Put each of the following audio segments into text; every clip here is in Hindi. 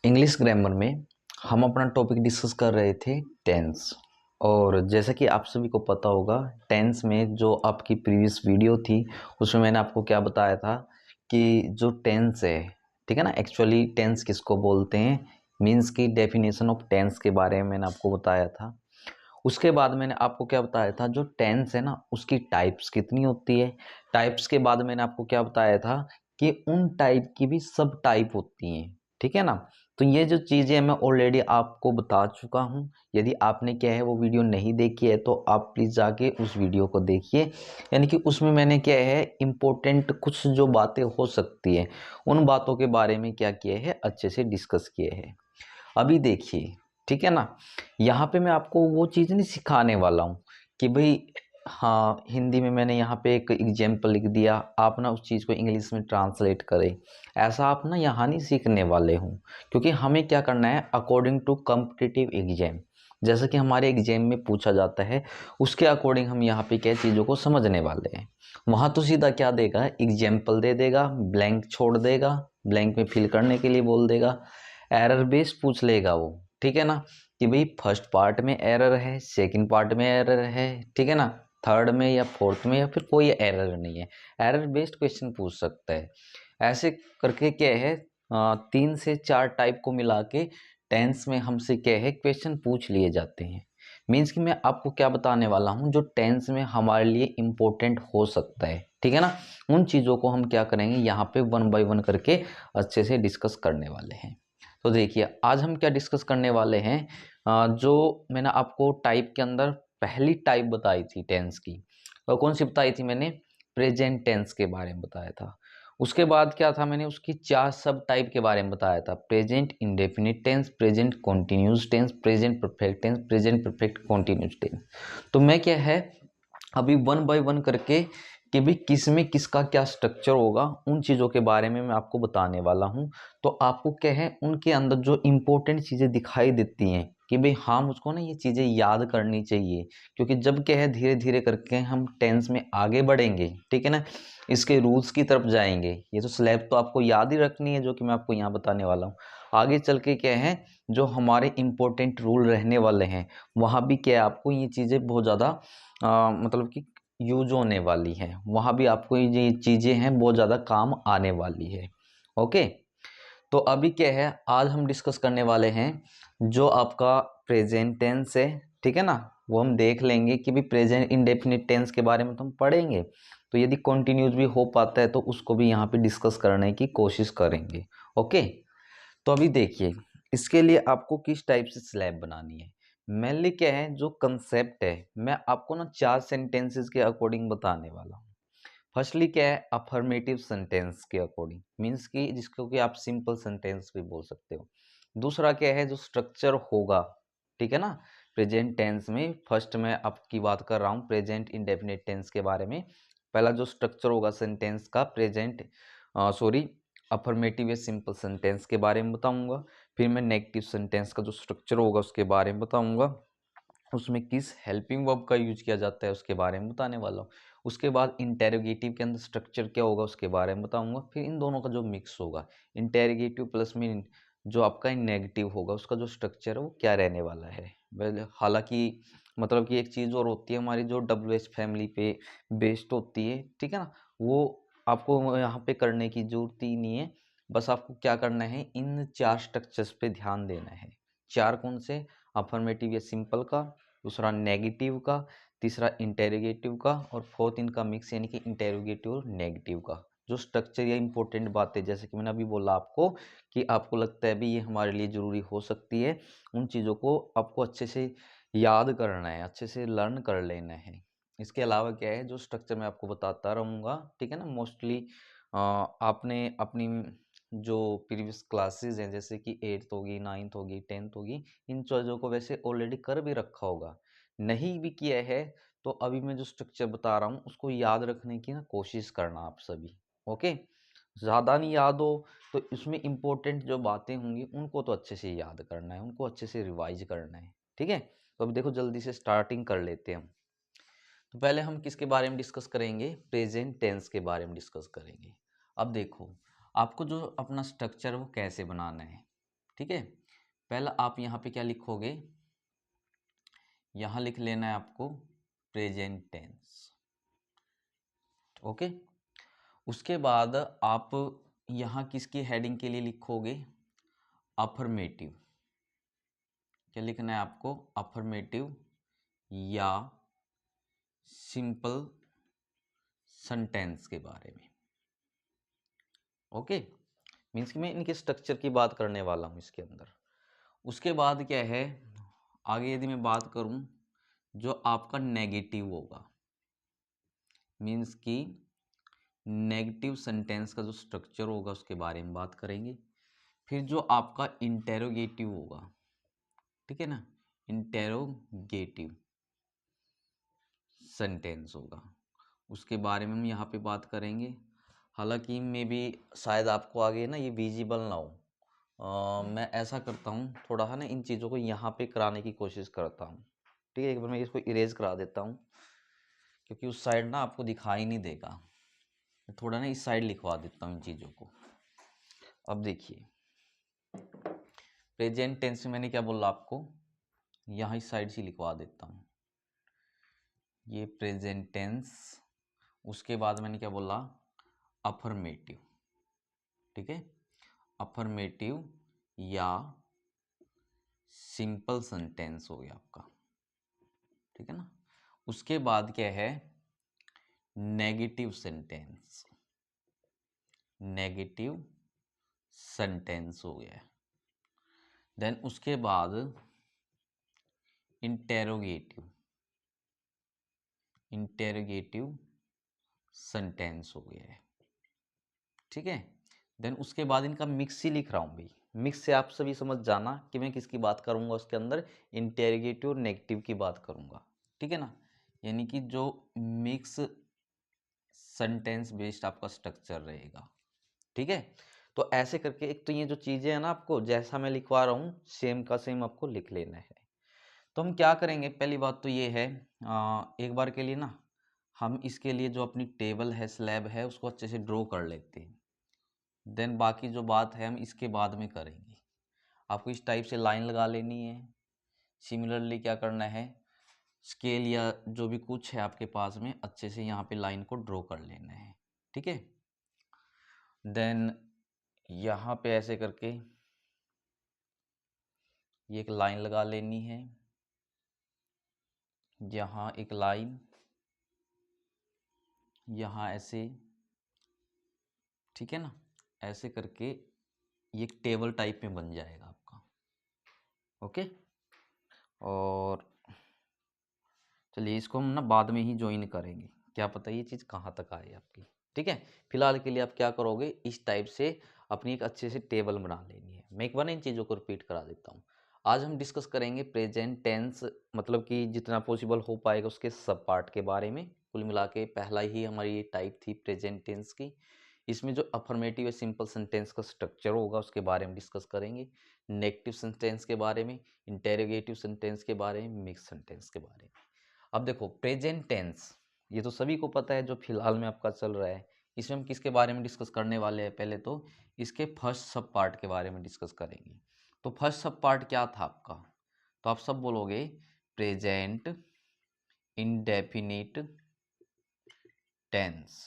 इंग्लिश ग्रामर में हम अपना टॉपिक डिस्कस कर रहे थे टेंस। और जैसा कि आप सभी को पता होगा, टेंस में जो आपकी प्रीवियस वीडियो थी उसमें मैंने आपको क्या बताया था कि जो टेंस है, ठीक है ना, एक्चुअली टेंस किसको बोलते हैं, मीन्स की डेफिनेशन ऑफ टेंस के बारे में मैंने आपको बताया था। उसके बाद मैंने आपको क्या बताया था, जो टेंस है ना उसकी टाइप्स कितनी होती है। टाइप्स के बाद मैंने आपको क्या बताया था कि उन टाइप की भी सब टाइप होती हैं, ठीक है ना। तो ये जो चीज़ें मैं ऑलरेडी आपको बता चुका हूँ। यदि आपने क्या है वो वीडियो नहीं देखी है तो आप प्लीज़ जाके उस वीडियो को देखिए। यानी कि उसमें मैंने क्या है इम्पोर्टेंट कुछ जो बातें हो सकती है उन बातों के बारे में क्या किए है, अच्छे से डिस्कस किए हैं। अभी देखिए, ठीक है ना, यहाँ पे मैं आपको वो चीज़ नहीं सिखाने वाला हूँ कि भाई हाँ हिंदी में मैंने यहाँ पे एक एग्जाम्पल लिख दिया, आप ना उस चीज़ को इंग्लिश में ट्रांसलेट करें। ऐसा आप ना यहाँ नहीं सीखने वाले हूँ, क्योंकि हमें क्या करना है अकॉर्डिंग टू कॉम्पिटिटिव एग्जाम, जैसा कि हमारे एग्जाम में पूछा जाता है उसके अकॉर्डिंग हम यहाँ पे क्या चीज़ों को समझने वाले हैं। वहाँ तो सीधा क्या देगा, एग्जाम्पल दे देगा, ब्लैंक छोड़ देगा, ब्लैंक में फिल करने के लिए बोल देगा, एरर बेस्ड पूछ लेगा वो, ठीक है ना, कि भाई फर्स्ट पार्ट में एरर है, सेकंड पार्ट में एरर है, ठीक है ना, थर्ड में या फोर्थ में, या फिर कोई एरर नहीं है। एरर बेस्ड क्वेश्चन पूछ सकता है। ऐसे करके क्या है 3 से 4 टाइप को मिला के टेंस में हमसे क्या है क्वेश्चन पूछ लिए जाते हैं। मीन्स कि मैं आपको क्या बताने वाला हूँ जो टेंस में हमारे लिए इम्पोर्टेंट हो सकता है, ठीक है ना। उन चीज़ों को हम क्या करेंगे यहाँ पे 1 बाय 1 करके अच्छे से डिस्कस करने वाले हैं। तो देखिए आज हम क्या डिस्कस करने वाले हैं, जो मैंने आपको टाइप के अंदर पहली टाइप बताई थी टेंस की, और कौन सी बताई थी मैंने, प्रेजेंट टेंस के बारे में बताया था। उसके बाद क्या था, मैंने उसकी 4 सब टाइप के बारे में बताया था, present indefinite tense, present continuous tense, present perfect tense, present perfect continuous tense. तो मैं क्या है अभी 1 बाय 1 करके कि भाई किस में किसका क्या स्ट्रक्चर होगा उन चीज़ों के बारे में मैं आपको बताने वाला हूँ। तो आपको क्या है उनके अंदर जो इम्पोर्टेंट चीज़ें दिखाई देती हैं कि भाई हाँ मुझको ना ये चीज़ें याद करनी चाहिए, क्योंकि जब क्या है धीरे धीरे करके हम टेंस में आगे बढ़ेंगे, ठीक है ना, इसके रूल्स की तरफ जाएंगे। ये तो स्लैब तो आपको याद ही रखनी है जो कि मैं आपको यहाँ बताने वाला हूँ। आगे चल के क्या है जो हमारे इम्पोर्टेंट रूल रहने वाले हैं वहाँ भी क्या है आपको ये चीज़ें बहुत ज़्यादा मतलब कि यूज होने वाली है, वहाँ भी आपको ये चीज़ें हैं बहुत ज़्यादा काम आने वाली है। ओके, तो अभी क्या है आज हम डिस्कस करने वाले हैं जो आपका प्रेजेंट टेंस है, ठीक है ना, वो हम देख लेंगे कि भी प्रेजेंट इंडेफिनिट टेंस के बारे में तो हम पढ़ेंगे। तो यदि कंटिन्यूस भी हो पाता है तो उसको भी यहाँ पे डिस्कस करने की कोशिश करेंगे। ओके, तो अभी देखिए इसके लिए आपको किस टाइप से स्लैब बनानी है। मेनली क्या है जो कंसेप्ट है मैं आपको ना 4 सेंटेंसेस के अकॉर्डिंग बताने वाला हूँ। फर्स्टली क्या है अफर्मेटिव सेंटेंस के अकॉर्डिंग, मीन्स कि जिसको कि आप सिंपल सेंटेंस भी बोल सकते हो। दूसरा क्या है जो स्ट्रक्चर होगा, ठीक है ना, प्रेजेंट टेंस में फर्स्ट में आपकी बात कर रहा हूँ प्रेजेंट इंडेफिनिट टेंस के बारे में। पहला जो स्ट्रक्चर होगा सेंटेंस का प्रेजेंट सॉरी अफर्मेटिव या सिंपल सेंटेंस के बारे में बताऊंगा। फिर मैं नेगेटिव सेंटेंस का जो स्ट्रक्चर होगा उसके बारे में बताऊंगा, उसमें किस हेल्पिंग वर्ब का यूज किया जाता है उसके बारे में बताने वाला हूँ। उसके बाद इंटेरोगेटिव के अंदर स्ट्रक्चर क्या होगा उसके बारे में बताऊंगा। फिर इन दोनों का जो मिक्स होगा इंटेरोगेटिव प्लस में जो आपका नेगेटिव होगा उसका जो स्ट्रक्चर है वो क्या रहने वाला है। वेल हालांकि मतलब कि एक चीज़ और होती है हमारी जो WH फैमिली पे बेस्ड होती है, ठीक है ना, वो आपको यहाँ पे करने की जरूरत ही नहीं है। बस आपको क्या करना है इन 4 स्ट्रक्चर्स पे ध्यान देना है। 4 कौन से, अफर्मेटिव या सिंपल का, दूसरा नेगेटिव का, तीसरा इंटेरोगेटिव का, और फोर्थ इनका मिक्स यानी कि इंटेरोगेटिव और नेगेटिव का। जो स्ट्रक्चर या इंपॉर्टेंट बातें जैसे कि मैंने अभी बोला आपको कि आपको लगता है भी ये हमारे लिए ज़रूरी हो सकती है, उन चीज़ों को आपको अच्छे से याद करना है, अच्छे से लर्न कर लेना है। इसके अलावा क्या है जो स्ट्रक्चर मैं आपको बताता रहूँगा, ठीक है ना, मोस्टली आपने अपनी जो प्रीवियस क्लासेस हैं जैसे कि 8th होगी, 9th होगी, 10th होगी, इन चीज़ों को वैसे ऑलरेडी कर भी रखा होगा। नहीं भी किया है तो अभी मैं जो स्ट्रक्चर बता रहा हूँ उसको याद रखने की ना कोशिश करना आप सभी। ओके, ज़्यादा नहीं याद हो तो इसमें इम्पोर्टेंट जो बातें होंगी उनको तो अच्छे से याद करना है, उनको अच्छे से रिवाइज करना है, ठीक है। तो अभी देखो जल्दी से स्टार्टिंग कर लेते हैं हम। तो पहले हम किसके बारे में डिस्कस करेंगे, प्रेजेंट टेंस के बारे में डिस्कस करेंगे। अब देखो आपको जो अपना स्ट्रक्चर वो कैसे बनाना है, ठीक है। पहला आप यहाँ पे क्या लिखोगे, यहाँ लिख लेना है आपको प्रेजेंट टेंस। ओके, उसके बाद आप यहाँ किसकी हेडिंग के लिए लिखोगे, अफर्मेटिव। क्या लिखना है आपको, अफर्मेटिव या सिंपल सेंटेंस के बारे में। ओके, मीन्स कि मैं इनके स्ट्रक्चर की बात करने वाला हूँ इसके अंदर। उसके बाद क्या है, आगे यदि मैं बात करूँ जो आपका नेगेटिव होगा, मीन्स कि नेगेटिव सेंटेंस का जो स्ट्रक्चर होगा उसके बारे में बात करेंगे। फिर जो आपका इंटेरोगेटिव होगा, ठीक है ना, इंटेरोगेटिव सेंटेंस होगा, उसके बारे में हम यहाँ पे बात करेंगे। हालांकि मे भी शायद आपको आगे ना ये विजिबल ना हो, मैं ऐसा करता हूँ थोड़ा है ना, इन चीज़ों को यहाँ पे कराने की कोशिश करता हूँ। ठीक है, एक बार मैं इसको इरेज करा देता हूँ क्योंकि उस साइड ना आपको दिखाई नहीं देगा। थोड़ा ना इस साइड लिखवा देता हूँ इन चीज़ों को। अब देखिए प्रेजेंट टेंस में मैंने क्या बोला आपको, यहाँ इस साइड से लिखवा देता हूँ, ये प्रेजेंट टेंस। उसके बाद मैंने क्या बोला, अफर्मेटिव। ठीक है, अफर्मेटिव या सिंपल सेंटेंस हो गया आपका। ठीक है ना, उसके बाद क्या है, नेगेटिव सेंटेंस। नेगेटिव सेंटेंस हो गया। देन उसके बाद इंटेरोगेटिव। इंटेरोगेटिव सेंटेंस हो गया है। ठीक है, देन उसके बाद इनका मिक्स ही लिख रहा हूँ भाई, मिक्स से आप सभी समझ जाना कि मैं किसकी बात करूंगा, उसके अंदर इंटेरोगेटिव और नेगेटिव की बात करूंगा। ठीक है ना, यानी कि जो मिक्स सेंटेंस बेस्ड आपका स्ट्रक्चर रहेगा। ठीक है, तो ऐसे करके एक तो ये जो चीजें हैं ना, आपको जैसा मैं लिखवा रहा हूँ सेम का सेम आपको लिख लेना है। तो हम क्या करेंगे, पहली बात तो ये है, एक बार के लिए ना हम इसके लिए जो अपनी टेबल है, स्लैब है, उसको अच्छे से ड्रॉ कर लेते हैं। देन बाकी जो बात है हम इसके बाद में करेंगे। आपको इस टाइप से लाइन लगा लेनी है। सिमिलरली क्या करना है, स्केल या जो भी कुछ है आपके पास में, अच्छे से यहाँ पे लाइन को ड्रॉ कर लेना है। ठीक है, देन यहाँ पे ऐसे करके ये एक लाइन लगा लेनी है, यहाँ एक लाइन, यहाँ ऐसे। ठीक है ना, ऐसे करके ये एक टेबल टाइप में बन जाएगा आपका। ओके, और चलिए इसको हम ना बाद में ही ज्वाइन करेंगे, क्या पता ये चीज़ कहाँ तक आए आपकी। ठीक है, फिलहाल के लिए आप क्या करोगे, इस टाइप से अपनी एक अच्छे से टेबल बना लेनी है। मैं एक बार इन चीज़ों को रिपीट करा देता हूँ। आज हम डिस्कस करेंगे प्रेजेंट टेंस, मतलब कि जितना पॉसिबल हो पाएगा उसके सब पार्ट के बारे में। कुल मिला के पहला ही हमारी ये टाइप थी प्रेजेंट टेंस की। इसमें जो अफर्मेटिव या सिंपल सेंटेंस का स्ट्रक्चर होगा उसके बारे में डिस्कस करेंगे, नेगेटिव सेंटेंस के बारे में, इंटेरोगेटिव सेंटेंस के बारे में, मिक्स सेंटेंस के बारे में। अब देखो प्रेजेंट टेंस, ये तो सभी को पता है जो फिलहाल में आपका चल रहा है। इसमें हम किसके बारे में डिस्कस करने वाले हैं, पहले तो इसके फर्स्ट सब पार्ट के बारे में डिस्कस करेंगे। तो फर्स्ट सब पार्ट क्या था आपका, तो आप सब बोलोगे प्रेजेंट इंडेफिनिट टेंस।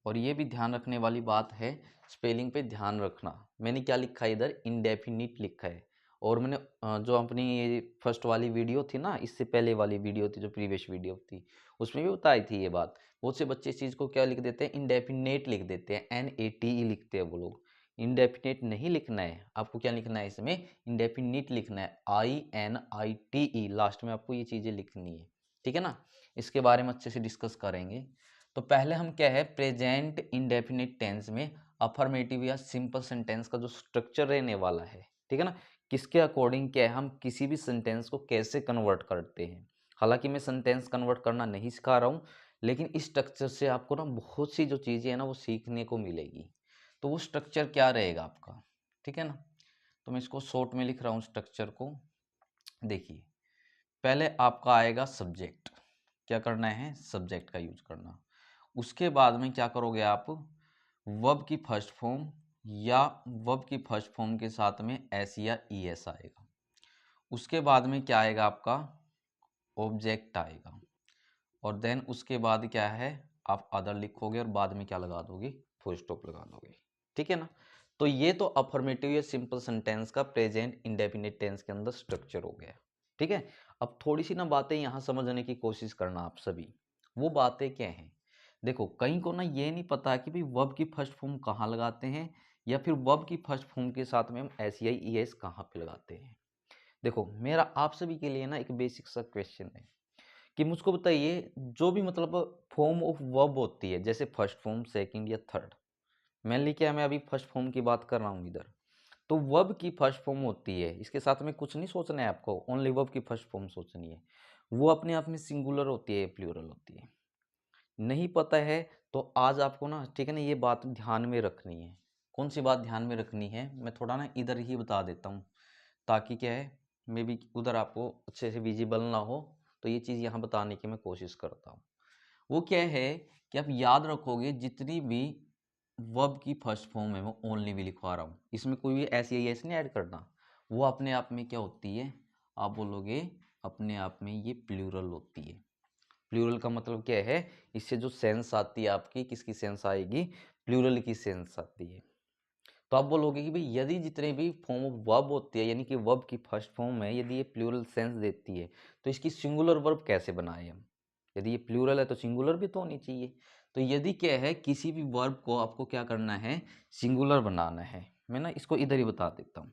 और ये भी ध्यान रखने वाली बात है, स्पेलिंग पे ध्यान रखना। मैंने क्या लिखा है इधर, इंडेफिनिट लिखा है। और मैंने जो अपनी ये फर्स्ट वाली वीडियो थी ना, इससे पहले वाली वीडियो थी जो प्रीवियस वीडियो थी, उसमें भी बताई थी ये बात। बहुत से बच्चे इस चीज़ को क्या लिख देते हैं, इंडेफिनेट लिख देते हैं, NATE लिखते हैं वो लोग। इंडेफिनेट नहीं लिखना है आपको, क्या लिखना है इसमें, इंडेफिनिट लिखना है, INITE लास्ट में आपको ये चीज़ें लिखनी है। ठीक है ना, इसके बारे में अच्छे से डिस्कस करेंगे। तो पहले हम क्या है, प्रेजेंट इंडेफिनिट टेंस में अफर्मेटिव या सिंपल सेंटेंस का जो स्ट्रक्चर रहने वाला है, ठीक है ना, किसके अकॉर्डिंग क्या है, हम किसी भी सेंटेंस को कैसे कन्वर्ट करते हैं। हालांकि मैं सेंटेंस कन्वर्ट करना नहीं सिखा रहा हूँ, लेकिन इस स्ट्रक्चर से आपको ना बहुत सी जो चीज़ें हैं ना वो सीखने को मिलेगी। तो वो स्ट्रक्चर क्या रहेगा आपका, ठीक है ना। तो मैं इसको शॉर्ट में लिख रहा हूँ स्ट्रक्चर को। देखिए पहले आपका आएगा सब्जेक्ट, क्या करना है, सब्जेक्ट का यूज करना। उसके बाद में क्या करोगे आप, वर्ब की फर्स्ट फॉर्म या वर्ब की फर्स्ट फॉर्म के साथ में एस या ई एस आएगा। उसके बाद में क्या आएगा आपका, ऑब्जेक्ट आएगा, और देन उसके बाद क्या है, आप अदर लिखोगे और बाद में क्या लगा दोगे, फुल स्टॉप लगा दोगे। ठीक है ना। तो ये तो अफर्मेटिव या सिंपल सेंटेंस का प्रेजेंट इंडेफिनिट टेंस के अंदर स्ट्रक्चर हो गया। ठीक है। अब थोड़ी सी ना बातें यहाँ समझने की कोशिश करना आप सभी। वो बातें क्या हैं, देखो कहीं को ना ये नहीं पता कि भाई वर्ब की फर्स्ट फॉर्म कहाँ लगाते हैं, या फिर वर्ब की फर्स्ट फॉर्म के साथ में हम एस या ई एस कहाँ पे लगाते हैं। देखो मेरा आप सभी के लिए ना एक बेसिक सा क्वेश्चन है कि मुझको बताइए, जो भी मतलब फॉर्म ऑफ वर्ब होती है, जैसे फर्स्ट फॉर्म, सेकंड या थर्ड, मेनली क्या मैं अभी फर्स्ट फॉर्म की बात कर रहा हूँ इधर, तो वर्ब की फर्स्ट फॉर्म होती है, इसके साथ में कुछ नहीं सोचना है आपको, ओनली वर्ब की फर्स्ट फॉर्म सोचनी है। वो अपने आप में सिंगुलर होती है, प्लूरल होती है। नहीं पता है तो आज आपको ना, ठीक है ना, ये बात ध्यान में रखनी है। कौन सी बात ध्यान में रखनी है, मैं थोड़ा ना इधर ही बता देता हूँ, ताकि क्या है, मे बी उधर आपको अच्छे से विजिबल ना हो, तो ये चीज़ यहाँ बताने की मैं कोशिश करता हूँ। वो क्या है कि आप याद रखोगे, जितनी भी वर्ब की फर्स्ट फॉर्म है, वो ओनली भी लिखवा रहा हूँ, इसमें कोई भी ऐसी या ऐसे नहीं ऐड करना, वो अपने आप में क्या होती है, आप बोलोगे अपने आप में ये प्लूरल होती है। प्लूरल का मतलब क्या है, इससे जो सेंस आती है आपकी, किसकी सेंस आएगी, प्लूरल की सेंस आती है। तो आप बोलोगे कि भाई यदि जितने भी फॉर्म ऑफ वर्ब होती है, यानी कि वर्ब की फर्स्ट फॉर्म है, यदि ये प्लूरल सेंस देती है, तो इसकी सिंगुलर वर्ब कैसे बनाए हम। यदि ये प्लूरल है तो सिंगुलर भी तो होनी चाहिए। तो यदि क्या है, किसी भी वर्ब को आपको क्या करना है, सिंगुलर बनाना है। मैं ना इसको इधर ही बता देता हूँ,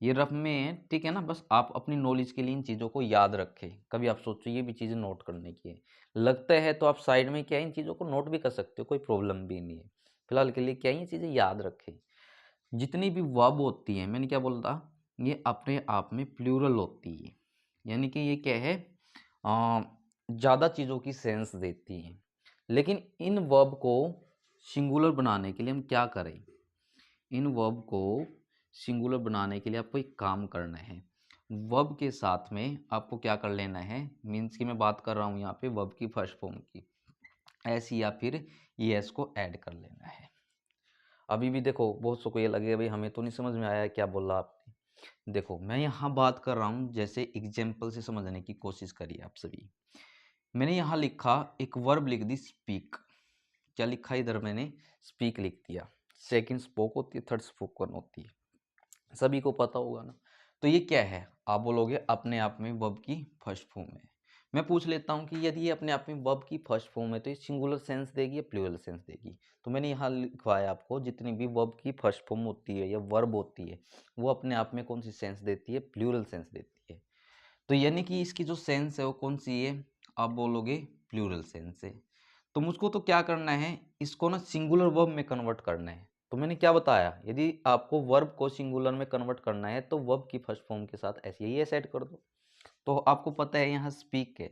ये रफ में है, ठीक है ना। बस आप अपनी नॉलेज के लिए इन चीज़ों को याद रखें, कभी आप सोचो ये भी चीज़ें नोट करने की है, लगता है तो आप साइड में क्या है, इन चीज़ों को नोट भी कर सकते हो, कोई प्रॉब्लम भी नहीं है। फिलहाल के लिए क्या है, ये चीज़ें याद रखें। जितनी भी वर्ब होती है, मैंने क्या बोला था, ये अपने आप में प्लूरल होती है, यानी कि ये क्या है, ज़्यादा चीज़ों की सेंस देती है। लेकिन इन वर्ब को सिंगुलर बनाने के लिए हम क्या करें, इन वर्ब को सिंगुलर बनाने के लिए आपको एक काम करना है, वर्ब के साथ में आपको क्या कर लेना है, मीन्स की मैं बात कर रहा हूँ यहाँ पे वर्ब की फर्स्ट फॉर्म की, एस या फिर ई एस को ऐड कर लेना है। अभी भी देखो बहुत सौ को ये लगेगा भाई हमें तो नहीं समझ में आया क्या बोला आपने। देखो मैं यहाँ बात कर रहा हूँ, जैसे एग्जाम्पल से समझने की कोशिश करिए आप सभी। मैंने यहाँ लिखा, एक वर्ब लिख दी स्पीक, क्या लिखा इधर मैंने, स्पीक लिख दिया। सेकंड स्पोक होती है, थर्ड स्पोकन होती है, सभी को पता होगा ना। तो ये क्या है, आप बोलोगे अपने आप में वर्ब की फर्स्ट फॉर्म है। मैं पूछ लेता हूँ कि यदि ये अपने आप में वर्ब की फर्स्ट फॉर्म है, तो ये सिंगुलर सेंस देगी या प्लूरल सेंस देगी। तो मैंने यहाँ लिखवाया आपको, जितनी भी वर्ब की फर्स्ट फॉर्म होती है या वर्ब होती है, वो अपने आप में कौन सी सेंस देती है, प्लूरल सेंस देती है। तो यानी कि इसकी जो सेंस है वो कौन सी है, आप बोलोगे प्लूरल सेंस है। तो मुझको तो क्या करना है, इसको ना सिंगुलर वर्ब में कन्वर्ट करना है। तो मैंने क्या बताया, यदि आपको वर्ब को सिंगुलर में कन्वर्ट करना है, तो वर्ब की फर्स्ट फॉर्म के साथ ऐसे ही ऐड कर दो। तो आपको पता है यहाँ स्पीक है,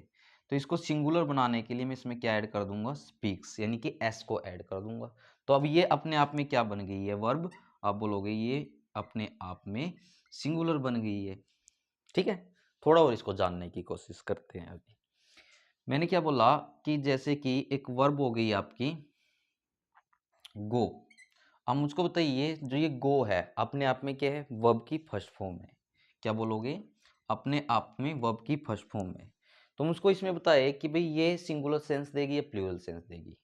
तो इसको सिंगुलर बनाने के लिए मैं इसमें क्या ऐड कर दूंगा, स्पीक्स, यानी कि एस को ऐड कर दूंगा। तो अब ये अपने आप में क्या बन गई है, वर्ब। आप बोलोगे ये अपने आप में सिंगुलर बन गई है। ठीक है। थोड़ा और इसको जानने की कोशिश करते हैं। अभी मैंने क्या बोला कि जैसे कि एक वर्ब हो गई आपकी गो। अब मुझको बताइए, जो ये गो है अपने आप में क्या है, वर्ब की फर्स्ट फॉर्म है। क्या बोलोगे, अपने आप में वर्ब की फर्स्ट फॉर्म है। तो मुझको इसमें बताए कि भाई ये सिंगुलर सेंस देगी या प्लूरल सेंस देगी।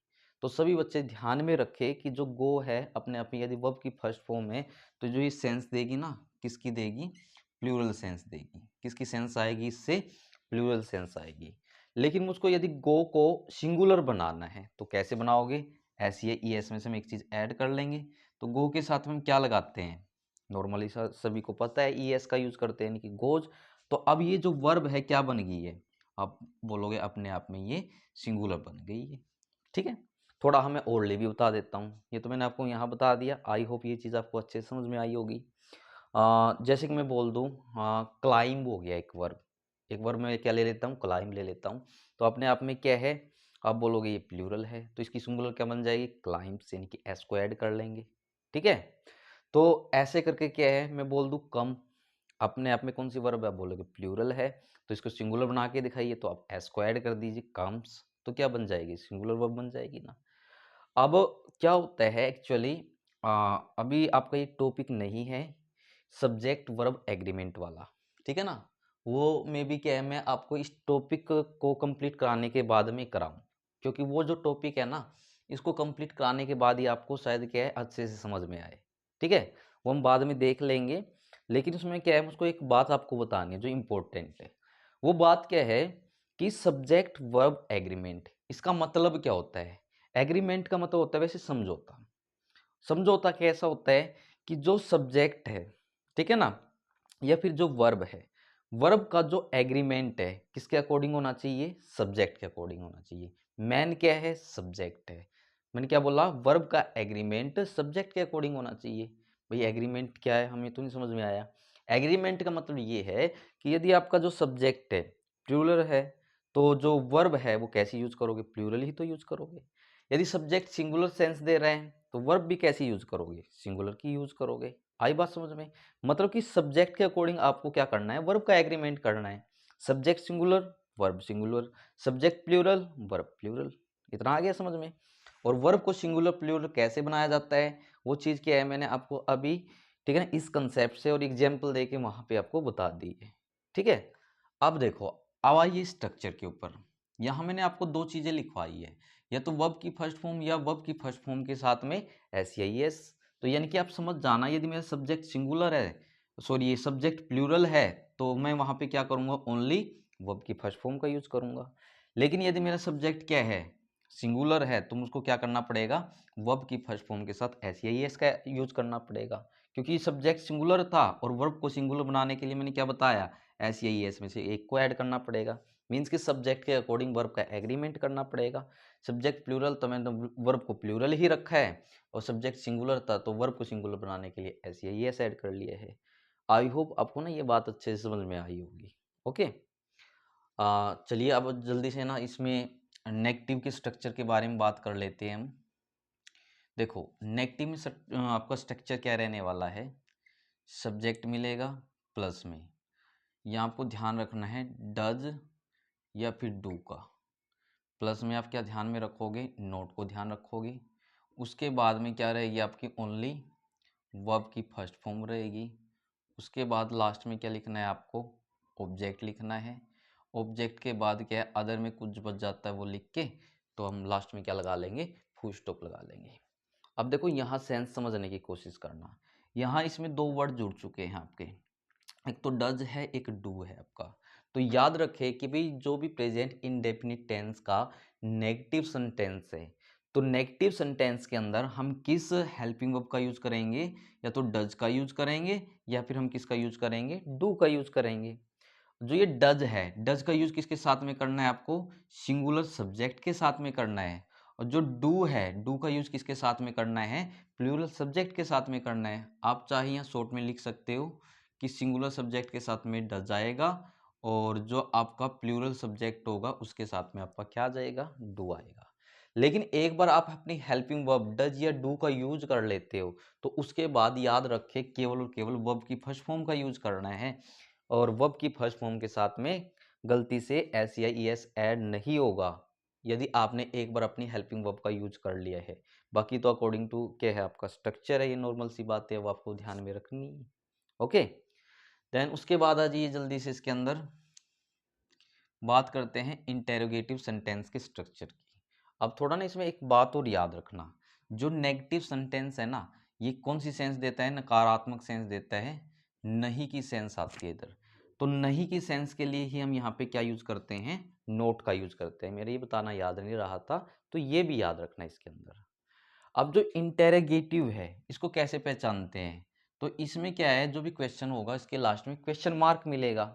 तो सभी बच्चे ध्यान में रखे कि जो गो है अपने आप में यदि वर्ब की फर्स्ट फॉर्म है, तो जो ये सेंस देगी ना, किसकी देगी, प्लूरल सेंस देगी। किसकी सेंस आएगी इससे, प्लूरल सेंस आएगी। लेकिन मुझको यदि गो को सिंगुलर बनाना है तो कैसे बनाओगे, एस या ई एस में से हम एक चीज़ ऐड कर लेंगे। तो गो के साथ में हम क्या लगाते हैं, नॉर्मली सभी को पता है ई एस का यूज करते हैं, यानी कि गोज। तो अब ये जो वर्ब है क्या बन गई है, आप बोलोगे अपने आप में ये सिंगुलर बन गई है। ठीक है। थोड़ा हमें ओरली भी बता देता हूँ, ये तो मैंने आपको यहाँ बता दिया, आई होप ये चीज़ आपको अच्छे से समझ में आई होगी। जैसे कि मैं बोल दूँ, क्लाइंब हो गया एक वर्ब, एक वर्ब में क्या ले लेता हूँ, क्लाइंब ले लेता हूँ। तो अपने आप में क्या है, आप बोलोगे ये प्लूरल है, तो इसकी सिंगुलर क्या बन जाएगी, क्लाइंब्स, यानी कि एस को ऐड कर लेंगे। ठीक है। तो ऐसे करके क्या है, मैं बोल दूँ कम, अपने आप में कौन सी वर्ब है, आप बोलोगे प्लूरल है, तो इसको सिंगुलर बना के दिखाइए, तो आप एस को ऐड कर दीजिए, कम्स, तो क्या बन जाएगी, सिंगुलर वर्ब बन जाएगी ना। अब क्या होता है एक्चुअली, अभी आपका ये टॉपिक नहीं है सब्जेक्ट वर्ब एग्रीमेंट वाला, ठीक है ना। वो मे बी क्या है, मैं आपको इस टॉपिक को कंप्लीट कराने के बाद में कराऊं, क्योंकि वो जो टॉपिक है ना, इसको कंप्लीट कराने के बाद ही आपको शायद क्या है अच्छे से समझ में आए, ठीक है। वो हम बाद में देख लेंगे, लेकिन उसमें क्या है, मुझको एक बात आपको बतानी है जो इम्पोर्टेंट है। वो बात क्या है कि सब्जेक्ट वर्ब एग्रीमेंट, इसका मतलब क्या होता है। एग्रीमेंट का मतलब होता है वैसे समझौता। समझौता कैसा होता है कि जो सब्जेक्ट है, ठीक है ना, या फिर जो वर्ब है, वर्ब का जो एग्रीमेंट है किसके अकॉर्डिंग होना चाहिए, सब्जेक्ट के अकॉर्डिंग होना चाहिए। मैन क्या है, सब्जेक्ट है। मैंने क्या बोला, वर्ब का एग्रीमेंट सब्जेक्ट के अकॉर्डिंग होना चाहिए। भाई एग्रीमेंट क्या है, हमें तो नहीं समझ में आया। एग्रीमेंट का मतलब ये है कि यदि आपका जो सब्जेक्ट है प्लूरल है, तो जो वर्ब है वो कैसे यूज करोगे, प्लूरल ही तो यूज करोगे। यदि सब्जेक्ट सिंगुलर सेंस दे रहे हैं तो वर्ब भी कैसे यूज करोगे, सिंगुलर की यूज करोगे। आई बात समझ में। मतलब कि सब्जेक्ट के अकॉर्डिंग आपको क्या करना है, वर्ब का एग्रीमेंट करना है। Subject singular, verb singular, subject plural, verb plural. इतना आ गया समझ में। और वर्ब को सिंगुलर प्लूरल कैसे बनाया जाता है, वो चीज़ क्या है मैंने आपको अभी, ठीक है ना, इस कंसेप्ट से और एग्जाम्पल दे के वहाँ पे आपको बता दी है, ठीक है। अब देखो, अब आइए स्ट्रक्चर के ऊपर। यहाँ मैंने आपको दो चीज़ें लिखवाई है, या तो वर्ब की फर्स्ट फॉर्म या वर्ब की फर्स्ट फॉर्म के साथ में एस या एस। तो यानी कि आप समझ जाना, यदि मेरा सब्जेक्ट सिंगुलर है, सॉरी ये सब्जेक्ट प्लूरल है, तो मैं वहाँ पे क्या करूँगा, ओनली वर्ब की फर्स्ट फॉर्म का यूज करूँगा। लेकिन यदि मेरा सब्जेक्ट क्या है, सिंगुलर है, तो मुझको क्या करना पड़ेगा, वर्ब की फर्स्ट फॉर्म के साथ एस या एस का यूज करना पड़ेगा। क्योंकि सब्जेक्ट सिंगुलर था और वर्ब को सिंगुलर बनाने के लिए मैंने क्या बताया, एस या एस में से एक को ऐड करना पड़ेगा। मीन्स कि सब्जेक्ट के अकॉर्डिंग वर्ब का एग्रीमेंट करना पड़ेगा। सब्जेक्ट प्लूरल तो मैंने वर्ब को प्लूरल ही रखा है, और सब्जेक्ट सिंगुलर था तो वर्ब को सिंगुलर बनाने के लिए एस या एस ऐड कर लिया है। आई होप आपको ना ये बात अच्छे से समझ में आई होगी। ओके, चलिए अब जल्दी से ना इसमें नेगेटिव के स्ट्रक्चर के बारे में बात कर लेते हैं हम। देखो नेगेटिव में आपका स्ट्रक्चर क्या रहने वाला है, सब्जेक्ट मिलेगा प्लस में, यहाँ आपको ध्यान रखना है डज या फिर डू का। प्लस में आप क्या ध्यान में रखोगे, नोट को ध्यान रखोगे। उसके बाद में क्या रहेगी आपकी, ओनली वर्ब की फर्स्ट फॉर्म रहेगी। उसके बाद लास्ट में क्या लिखना है आपको, ऑब्जेक्ट लिखना है। ऑब्जेक्ट के बाद क्या है, अदर में कुछ बच जाता है वो लिख के, तो हम लास्ट में क्या लगा लेंगे, फुल स्टॉप लगा लेंगे। अब देखो यहाँ सेंस समझने की कोशिश करना। यहाँ इसमें दो वर्ड जुड़ चुके हैं आपके, एक तो डज है, एक डू है आपका। तो याद रखें कि भाई जो भी प्रेजेंट इंडेफिनिट टेंस का नेगेटिव सेंटेंस है, तो नेगेटिव सेंटेंस के अंदर हम किस हेल्पिंग वर्ब का यूज करेंगे, या तो डज का यूज करेंगे या फिर हम किसका यूज करेंगे, डू का यूज करेंगे। जो ये डज है, डज का यूज किसके साथ में करना है आपको, सिंगुलर सब्जेक्ट के साथ में करना है। और जो डू है, डू का यूज किसके साथ में करना है, प्लूरल सब्जेक्ट के साथ में करना है। आप चाहे यहाँ शॉर्ट में लिख सकते हो कि सिंगुलर सब्जेक्ट के साथ में डज आएगा, और जो आपका प्लूरल सब्जेक्ट होगा उसके साथ में आपका क्या आ जाएगा, डू आएगा। लेकिन एक बार आप अपनी हेल्पिंग वर्ब डज या डू का यूज कर लेते हो, तो उसके बाद याद रखें केवल और केवल वर्ब की फर्स्ट फॉर्म का यूज करना है, और वर्ब की फर्स्ट फॉर्म के साथ में गलती से एस या ई एस ऐड नहीं होगा, यदि आपने एक बार अपनी हेल्पिंग वर्ब का यूज कर लिया है। बाकी तो अकॉर्डिंग टू क्या है आपका स्ट्रक्चर है, ये नॉर्मल सी बात है, वो आपको ध्यान में रखनी है। ओके, देन उसके बाद आ जाइए जल्दी से इसके अंदर बात करते हैं इंटेरोगेटिव सेंटेंस के स्ट्रक्चर की। अब थोड़ा ना इसमें एक बात और याद रखना, जो नेगेटिव सेंटेंस है ना, ये कौन सी सेंस देता है, नकारात्मक सेंस देता है, नहीं की सेंस आती है इधर। तो नहीं की सेंस के लिए ही हम यहाँ पे क्या यूज करते हैं, नोट का यूज करते हैं। मेरे ये बताना याद नहीं रहा था, तो ये भी याद रखना इसके अंदर। अब जो इंटेरोगेटिव है इसको कैसे पहचानते हैं, तो इसमें क्या है, जो भी क्वेश्चन होगा इसके लास्ट में क्वेश्चन मार्क मिलेगा।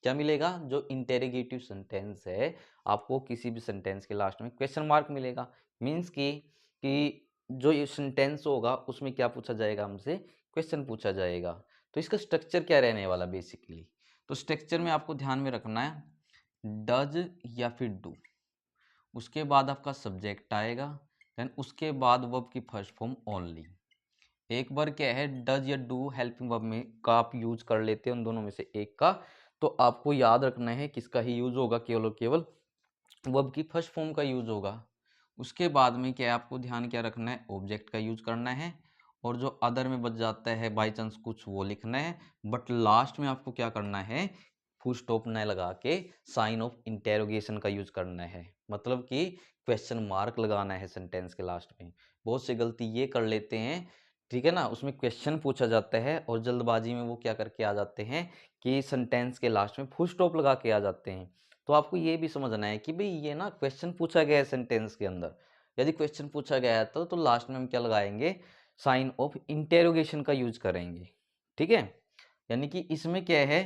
क्या मिलेगा, जो इंटेरोगेटिव सेंटेंस है, आपको किसी भी सेंटेंस के लास्ट में क्वेश्चन मार्क मिलेगा। मीन्स कि जो ये सेंटेंस होगा उसमें क्या पूछा जाएगा, हमसे क्वेश्चन पूछा जाएगा। तो इसका स्ट्रक्चर क्या रहने वाला बेसिकली, तो स्ट्रक्चर में आपको ध्यान में रखना है डज या फिर डू, उसके बाद आपका सब्जेक्ट आएगा, देन उसके बाद वर्ब की फर्स्ट फॉर्म ओनली। एक बार क्या है, डज या डू हेल्पिंग वर्ब में का आप यूज कर लेते हैं उन दोनों में से एक का, तो आपको याद रखना है किसका ही यूज होगा, केवल और केवल वर्ब की फर्स्ट फॉर्म का यूज होगा। उसके बाद में क्या है, आपको ध्यान क्या रखना है, ऑब्जेक्ट का यूज करना है। और जो अदर में बच जाता है बाई चांस कुछ वो लिखना है, बट लास्ट में आपको क्या करना है, फुल स्टॉप न लगा के साइन ऑफ इंटेरोगेशन का यूज करना है, मतलब कि क्वेश्चन मार्क लगाना है सेंटेंस के लास्ट में। बहुत से गलती ये कर लेते हैं, ठीक है ना, उसमें क्वेश्चन पूछा जाता है और जल्दबाजी में वो क्या करके आ जाते हैं कि सेंटेंस के लास्ट में फुल स्टॉप लगा के आ जाते हैं। तो आपको ये भी समझना है कि भाई ये ना क्वेश्चन पूछा गया है सेंटेंस के अंदर, यदि क्वेश्चन पूछा गया है तो लास्ट में हम क्या लगाएंगे, साइन ऑफ इंटेरोगेशन का यूज करेंगे, ठीक है। यानी कि इसमें क्या है,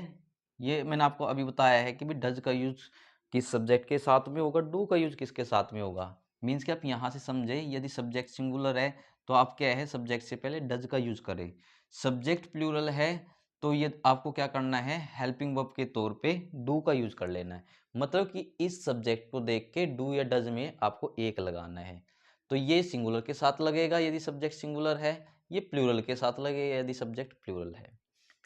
ये मैंने आपको अभी बताया है कि भाई डज का यूज किस सब्जेक्ट के साथ में होगा, डू का यूज किसके साथ में होगा। मीन्स कि आप यहाँ से समझे, यदि सब्जेक्ट सिंगुलर है तो आप क्या है, सब्जेक्ट से पहले डज का यूज करें। सब्जेक्ट प्लूरल है तो ये आपको क्या करना है, हेल्पिंग वर्ब के तौर पे डू का यूज कर लेना है। मतलब कि इस सब्जेक्ट को देख के डू या डज में आपको एक लगाना है। तो ये सिंगुलर के साथ लगेगा यदि सब्जेक्ट सिंगुलर है, ये प्लूरल के साथ लगेगा यदि सब्जेक्ट प्लूरल है।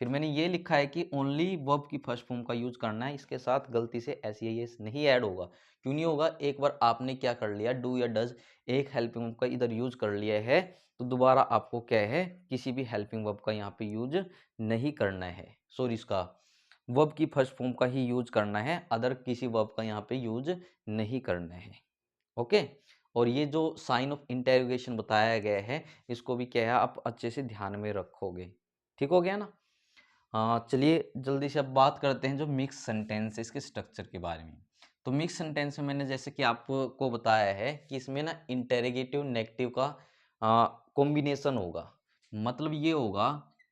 फिर मैंने ये लिखा है कि ओनली वर्ब की फर्स्ट फॉर्म का यूज करना है, इसके साथ गलती से एस या एस नहीं ऐड होगा। क्यों नहीं होगा, एक बार आपने क्या कर लिया, डू या डज एक हेल्पिंग वर्ब का इधर यूज कर लिया है, तो दोबारा आपको क्या है, किसी भी हेल्पिंग वर्ब का यहाँ पे यूज नहीं करना है। सॉरी, इसका वर्ब की फर्स्ट फॉर्म का ही यूज करना है, अदर किसी वर्ब का यहाँ पे यूज नहीं करना है। ओके। और ये जो साइन ऑफ इंटेरोगेशन बताया गया है, इसको भी क्या है, आप अच्छे से ध्यान में रखोगे। ठीक हो गया ना। चलिए जल्दी से अब बात करते हैं जो मिक्स सेंटेंस है, इसके स्ट्रक्चर के बारे में। तो मिक्स सेंटेंस में मैंने जैसे कि आपको बताया है कि इसमें ना इंटेरोगेटिव नेगेटिव का कॉम्बिनेशन होगा। मतलब ये होगा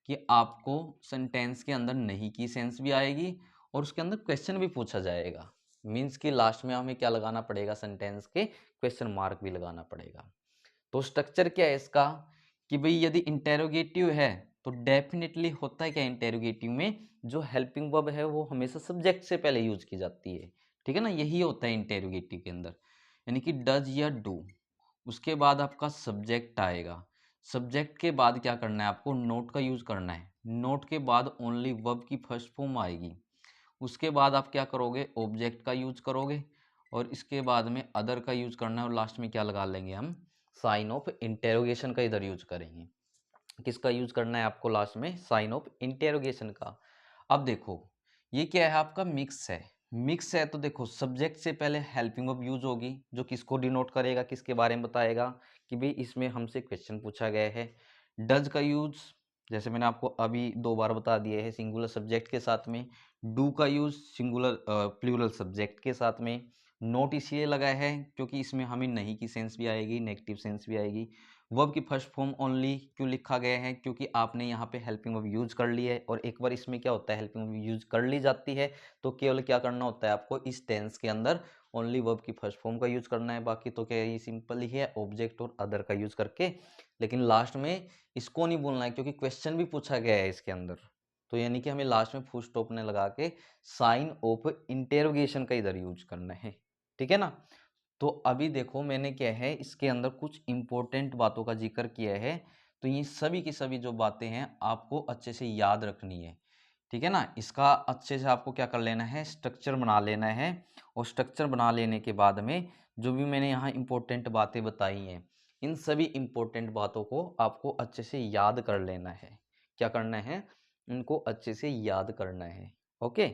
कि आपको सेंटेंस के अंदर नहीं की सेंस भी आएगी और उसके अंदर क्वेश्चन भी पूछा जाएगा। मीन्स कि लास्ट में हमें क्या लगाना पड़ेगा, सेंटेंस के क्वेश्चन मार्क भी लगाना पड़ेगा। तो स्ट्रक्चर क्या है इसका, कि भाई यदि इंटेरोगेटिव है तो डेफिनेटली होता है क्या, इंटेरोगेटिव में जो हेल्पिंग वर्ब है वो हमेशा सब्जेक्ट से पहले यूज की जाती है। ठीक है ना, यही होता है इंटेरोगेटिव के अंदर। यानी कि डज या डू, उसके बाद आपका सब्जेक्ट आएगा। सब्जेक्ट के बाद क्या करना है, आपको नोट का यूज करना है। नोट के बाद ओनली वर्ब की फर्स्ट फॉर्म आएगी। उसके बाद आप क्या करोगे, ऑब्जेक्ट का यूज करोगे और इसके बाद में अदर का यूज करना है और लास्ट में क्या लगा लेंगे हम, साइन ऑफ इंटेरोगेशन का इधर यूज करेंगे। किसका यूज करना है आपको लास्ट में, साइन ऑफ इंटेरोगेशन का। अब देखो ये क्या है, आपका मिक्स है। मिक्स है तो देखो सब्जेक्ट से पहले हेल्पिंग वर्ब यूज होगी, जो किसको डिनोट करेगा, किसके बारे में बताएगा कि भाई इसमें हमसे क्वेश्चन पूछा गया है। डज का यूज जैसे मैंने आपको अभी 2 बार बता दिया है, सिंगुलर सब्जेक्ट के साथ में। डू का यूज सिंगुलर प्लूरल सब्जेक्ट के साथ में। नोट इसलिए लगा है क्योंकि इसमें हमें नहीं की सेंस भी आएगी, नेगेटिव सेंस भी आएगी। वर्ब की फर्स्ट फॉर्म ओनली क्यों लिखा गया है, क्योंकि आपने यहाँ पे हेल्पिंग वर्ब यूज कर ली है और एक बार इसमें क्या होता है, हेल्पिंग वर्ब यूज कर ली जाती है तो केवल क्या करना होता है आपको, इस टेंस के अंदर ओनली वर्ब की फर्स्ट फॉर्म का यूज करना है। बाकी तो क्या है, ये सिंपल ही है, ऑब्जेक्ट और अदर का यूज करके। लेकिन लास्ट में इसको नहीं बोलना है क्योंकि क्वेश्चन भी पूछा गया है इसके अंदर। तो यानी कि हमें लास्ट में फुल स्टॉप ने लगा के साइन ऑफ इंटेरोगेशन का इधर यूज करना है। ठीक है ना। तो अभी देखो मैंने क्या है, इसके अंदर कुछ इंपॉर्टेंट बातों का जिक्र किया है। तो ये सभी की सभी जो बातें हैं आपको अच्छे से याद रखनी है। ठीक है ना, इसका अच्छे से आपको क्या कर लेना है, स्ट्रक्चर बना लेना है। और स्ट्रक्चर बना लेने के बाद में जो भी मैंने यहाँ इंपॉर्टेंट बातें बताई हैं, इन सभी इंपॉर्टेंट बातों को आपको अच्छे से याद कर लेना है। क्या करना है, इनको अच्छे से याद करना है। ओके।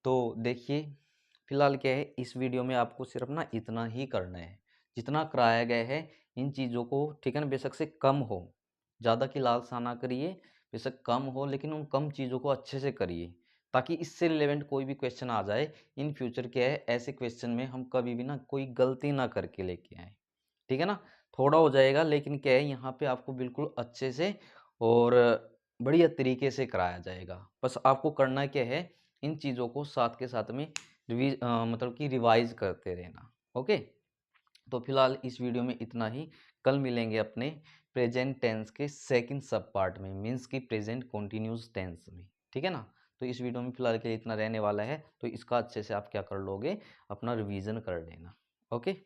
तो देखिए फिलहाल क्या है, इस वीडियो में आपको सिर्फ ना इतना ही करना है जितना कराया गया है। इन चीज़ों को, ठीक है ना, बेशक से कम हो, ज़्यादा की लालसा ना करिए, बेशक कम हो लेकिन उन कम चीज़ों को अच्छे से करिए, ताकि इससे रिलेवेंट कोई भी क्वेश्चन आ जाए इन फ्यूचर, क्या है, ऐसे क्वेश्चन में हम कभी भी ना कोई गलती ना करके लेके आए। ठीक है ना। थोड़ा हो जाएगा लेकिन क्या है, यहाँ पे आपको बिल्कुल अच्छे से और बढ़िया तरीके से कराया जाएगा। बस आपको करना क्या है, इन चीज़ों को साथ के साथ में मतलब कि रिवाइज करते रहना। ओके। तो फिलहाल इस वीडियो में इतना ही। कल मिलेंगे अपने प्रेजेंट टेंस के सेकंड सब पार्ट में, मीन्स की प्रेजेंट कॉन्टिन्यूस टेंस में। ठीक है ना। तो इस वीडियो में फिलहाल के लिए इतना रहने वाला है, तो इसका अच्छे से आप क्या कर लोगे, अपना रिवीजन कर लेना। ओके।